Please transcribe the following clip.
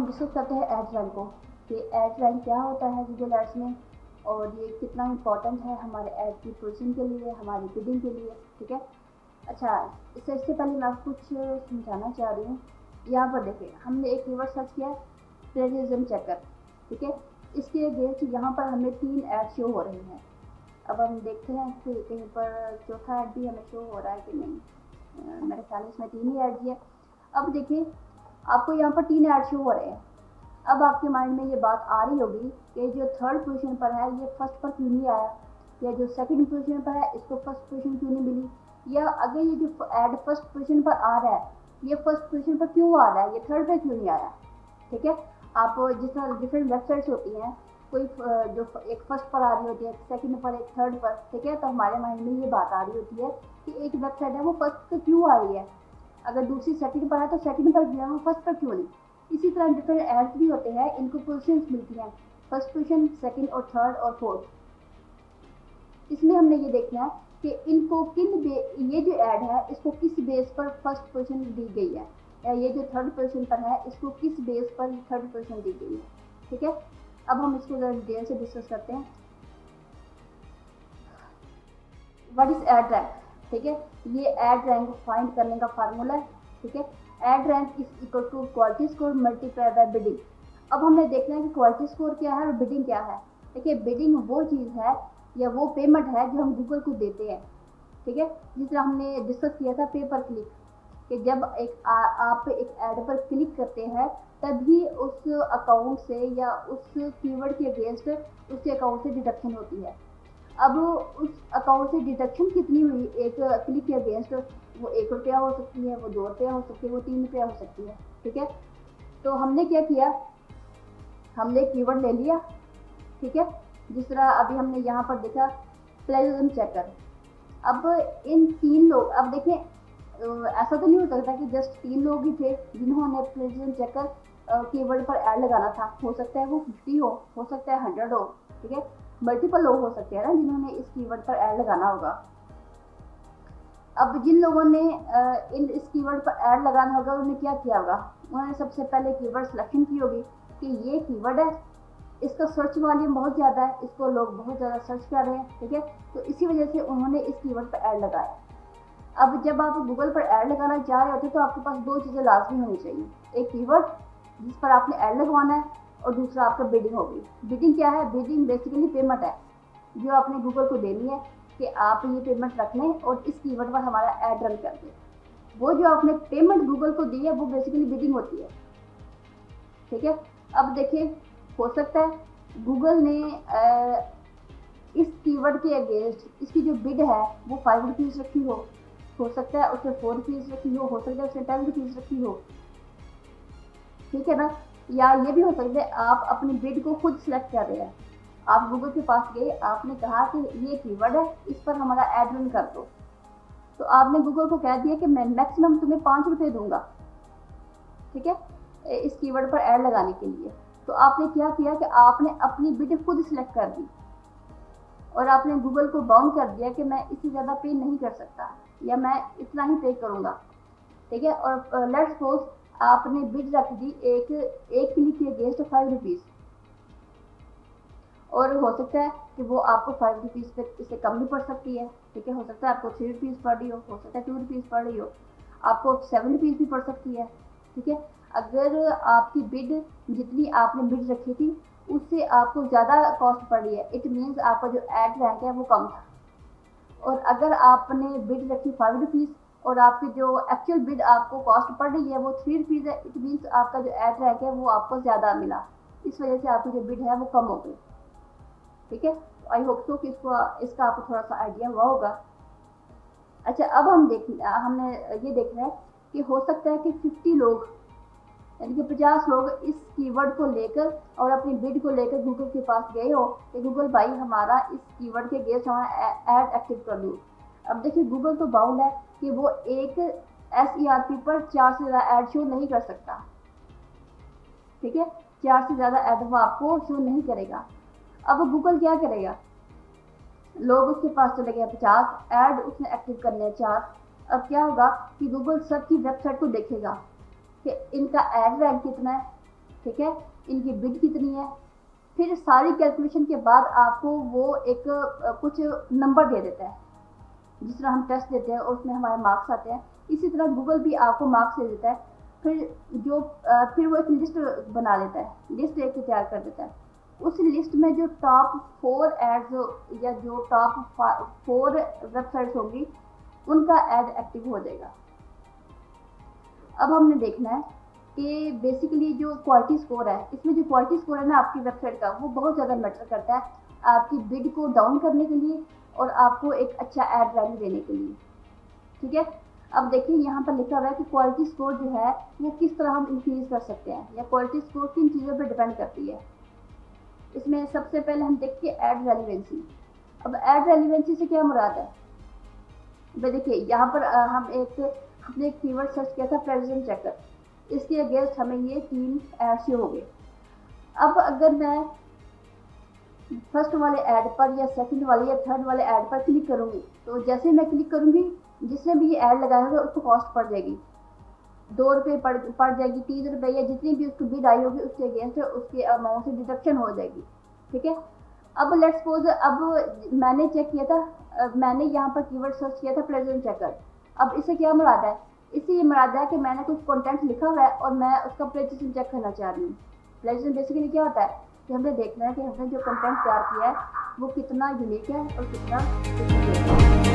Discuss करते हैं ad rank को कि एड रैंक क्या होता है गूगल एड्स में और ये कितना इम्पोर्टेंट है हमारे ऐड की पोजीशन के लिए, हमारी बिडिंग के लिए। ठीक है। अच्छा, इससे पहले मैं आपको कुछ समझाना चाह रही हूँ। यहाँ पर देखिए, हमने एक कीवर्ड सर्च किया, प्लेजरिज्म चेकर। ठीक है। इसके अगेंस्ट यहाँ पर हमें 3 ऐड शो हो रहे हैं। अब हम देखते हैं कि कहीं पर चौथा ऐड भी हमें शो हो रहा है कि नहीं। मेरे ख्याल इसमें 3 ही ऐड है। अब देखिए, आपको यहाँ पर 3 ऐड शो हो रहे हैं। अब आपके माइंड में ये बात आ रही होगी कि जो थर्ड पोजीशन पर है ये फर्स्ट पर क्यों नहीं आया, या जो सेकंड पोजीशन पर है इसको फर्स्ट पोजीशन क्यों नहीं मिली, या अगर ये जो ऐड फर्स्ट पोजीशन पर आ रहा है ये फर्स्ट पोजीशन पर क्यों आ रहा है, ये थर्ड पर क्यों नहीं आया। ठीक है। आप जिस तरह डिफरेंट वेबसाइट्स होती हैं, कोई जो एक फर्स्ट पर आ रही होती है, एक सेकंड पर, एक थर्ड पर। ठीक है। तो हमारे माइंड में ये बात आ रही होती है कि एक वेबसाइट है वो फर्स्ट पर क्यों आ रही है, अगर दूसरी सेकंड पर है तो सेकंड पर क्यों है, वो फर्स्ट पर क्यों नहीं। इसी तरह डिफरेंट एड्स भी होते हैं, इनको पोजीशंस मिलती हैं, फर्स्ट पोजीशन, सेकंड और थर्ड और फोर्थ। इसमें हमने ये देखना है कि इनको ये जो ऐड है इसको किस बेस पर फर्स्ट पोजीशन दी गई है, या ये जो थर्ड पोजीशन पर है इसको किस बेस पर थर्ड पोजीशन दी गई है। ठीक है। अब हम इसको जरा डिटेल से डिस्कस करते हैं। What is add rank. ठीक है। ये ऐड रैंक फाइंड करने का फार्मूला है। ठीक है। Ad rank is equal to quality score multiply by bidding. अब हमने देखना है कि क्वालिटी स्कोर क्या है और बिडिंग क्या है। देखिए, बिडिंग वो चीज़ है या वो पेमेंट है जो हम गूगल को देते हैं। ठीक है। जिस तरह हमने डिस्कस किया था पे पर क्लिक, कि जब आप एक ऐड पर क्लिक करते हैं तभी उस अकाउंट से या उस कीवर्ड के अगेंस्ट उसके अकाउंट से डिडक्शन होती है। अब उस अकाउंट से डिडक्शन कितनी हुई एक क्लिक के अगेंस्ट, वो 1 रुपया हो सकती है, वो 2 रुपया हो सकती है, वो 3 रुपया हो सकती है। ठीक है। तो हमने क्या किया, हमने कीवर्ड ले लिया। ठीक है। जिस तरह अभी हमने यहाँ पर देखा प्लेजरिज्म चेकर। अब इन 3 लोग, अब देखें ऐसा तो नहीं हो सकता कि जस्ट 3 लोग ही थे जिन्होंने प्लेजरिज्म चेकर कीवर्ड पर ऐड लगाना था। हो सकता है वो 50 हो सकता है 100 हो। ठीक है। मल्टीपल लोग हो सकते हैं ना जिन्होंने इस कीवर्ड पर ऐड लगाना होगा। अब जिन लोगों ने इस कीवर्ड पर ऐड लगाना होगा उन्होंने क्या किया होगा, उन्होंने सबसे पहले कीवर्ड सिलेक्शन की होगी कि ये कीवर्ड है, इसका सर्च वॉल्यूम बहुत ज़्यादा है, इसको लोग बहुत ज़्यादा सर्च कर रहे हैं। ठीक है। तो इसी वजह से उन्होंने इस कीवर्ड पर ऐड लगाया। अब जब आप गूगल पर ऐड लगाना चाह रहे होते तो आपके पास 2 चीज़ें लाजमी होनी चाहिए, एक कीवर्ड जिस पर आपने ऐड लगवाना है और दूसरा आपका बिडिंग होगी। बिडिंग क्या है, बिडिंग बेसिकली पेमेंट है जो आपने गूगल को देनी है कि आप ये पेमेंट रख लें और इस कीवर्ड पर हमारा ऐड रन कर दें। वो जो आपने पेमेंट गूगल को दी है वो बेसिकली बिडिंग होती है। ठीक है। अब देखिए, हो सकता है गूगल ने इस कीवर्ड के अगेंस्ट इसकी जो बिड है वो 5 रुपीज़ रखी हो सकता है उसने 4 रुपीज़ रखी हो सकता है उसने 10 रुपीज़ रखी हो। ठीक है ना। या ये भी हो सकता है आप अपनी बिड को खुद सिलेक्ट कर रहे हैं, आप गूगल के पास गए, आपने कहा कि ये कीवर्ड है, इस पर हमारा ऐड रन कर दो, तो आपने गूगल को कह दिया कि मैं मैक्सिमम तुम्हें 5 रुपये दूंगा। ठीक है। इस कीवर्ड पर ऐड लगाने के लिए। तो आपने क्या किया कि आपने अपनी बिड खुद सिलेक्ट कर दी और आपने गूगल को बाउंड कर दिया कि मैं इससे ज़्यादा पे नहीं कर सकता या मैं इतना ही पे करूँगा। ठीक है। और लेट्स सपोज आपने बिड रख दी एक क्लिक के अगेंस्ट 5 रुपीज़, और हो सकता है कि वो आपको 5 रुपीज़ पे इससे कम भी पड़ सकती है। ठीक है। हो सकता है आपको 3 रुपीज़ पड़ रही हो सकता है 2 रुपीज़ पड़ रही हो, आपको 7 रुपीज़ भी पड़ सकती है। ठीक है। अगर आपकी बिड जितनी आपने बिड रखी थी उससे आपको ज़्यादा कॉस्ट पड़ रही है, इट मीन्स आपका जो ऐड रैंक है वो कम था। और अगर आपने बिड रखी 5 रुपीज़ और आपकी जो एक्चुअल बिड आपको कॉस्ट पड़ रही है वो 3 रुपीज़ है, इट मीन्स आपका जो ऐड रैंक है वो आपको ज़्यादा मिला, इस वजह से आपकी जो बिड है वो कम हो गई। ठीक है। आई होप सो कि इसका आपको थोड़ा सा आइडिया हुआ होगा। अच्छा, अब हमने ये देखना है कि हो सकता है कि 50 लोग यानी कि 50 लोग इस कीवर्ड को लेकर और अपनी बिड को लेकर गूगल के पास गए हो कि गूगल भाई हमारा इस कीवर्ड के अगेंस्ट हमारा ऐड एक्टिव कर दो। अब देखिए, गूगल तो बाउंड है कि वो एक SERP पर 4 से ज़्यादा ऐड शो नहीं कर सकता। ठीक है। 4 से ज़्यादा ऐड वो आपको शो नहीं करेगा। अब गूगल क्या करेगा, लोग उसके पास चले गए 50, ऐड उसने एक्टिव करने हैं 4। अब क्या होगा कि गूगल सबकी वेबसाइट को देखेगा कि इनका ऐड रैंक कितना है, ठीक है, इनकी बिड कितनी है, फिर सारी कैलकुलेशन के बाद आपको वो एक कुछ नंबर दे देता है। जिस तरह हम टेस्ट देते हैं और उसमें हमारे मार्क्स आते हैं, इसी तरह गूगल भी आपको मार्क्स दे देता है। फिर वो एक लिस्ट बना देता है, लिस्ट एक तैयार कर देता है। उस लिस्ट में जो टॉप 4 एड्स या जो टॉप 4 वेबसाइट्स होंगी उनका ऐड एक्टिव हो जाएगा। अब हमने देखना है कि बेसिकली जो क्वालिटी स्कोर है, इसमें जो क्वालिटी स्कोर है ना आपकी वेबसाइट का, वो बहुत ज़्यादा मैटर करता है आपकी बिड को डाउन करने के लिए और आपको एक अच्छा ऐड वैल्यू देने के लिए। ठीक है, अब देखिए यहाँ पर लिखा हुआ है कि क्वालिटी स्कोर जो है वो किस तरह हम इंक्रीज कर सकते हैं, या क्वालिटी स्कोर किन चीज़ों पर डिपेंड करती है। इसमें सबसे पहले हम देखिए ऐड रेलिवेंसी। अब ऐड रेलिवेंसी से क्या मुराद है, भाई देखिए यहाँ पर हमने एक कीवर्ड सर्च किया था प्रेजेंट चेकर, इसके अगेंस्ट हमें ये 3 ऐड शो हो गए। अब अगर मैं फर्स्ट वाले ऐड पर या सेकंड वाले या थर्ड वाले ऐड पर क्लिक करूंगी, तो जैसे मैं क्लिक करूंगी जिसने भी ये ऐड लगाया होगा उसको कॉस्ट पड़ जाएगी, 2 रुपये पड़ जाएगी, 3 रुपये, या जितनी भी उसको बिड आई होगी उसके अगेंस्ट उसके अमाउंट से डिडक्शन हो जाएगी। ठीक है, अब लेट्स सपोज अब मैंने चेक किया था, मैंने यहाँ पर कीवर्ड सर्च किया था प्रेजेंट चेकर। अब इससे क्या मुराद है, इससे ये मुराद है कि मैंने कुछ कंटेंट लिखा हुआ है और मैं उसका प्लेजिस्म चेक करना चाह रही हूँ। प्लेजिस्म बेसिकली क्या होता है कि हमने देखना है कि हमने जो कंटेंट तैयार किया है वो कितना यूनिक है और कितना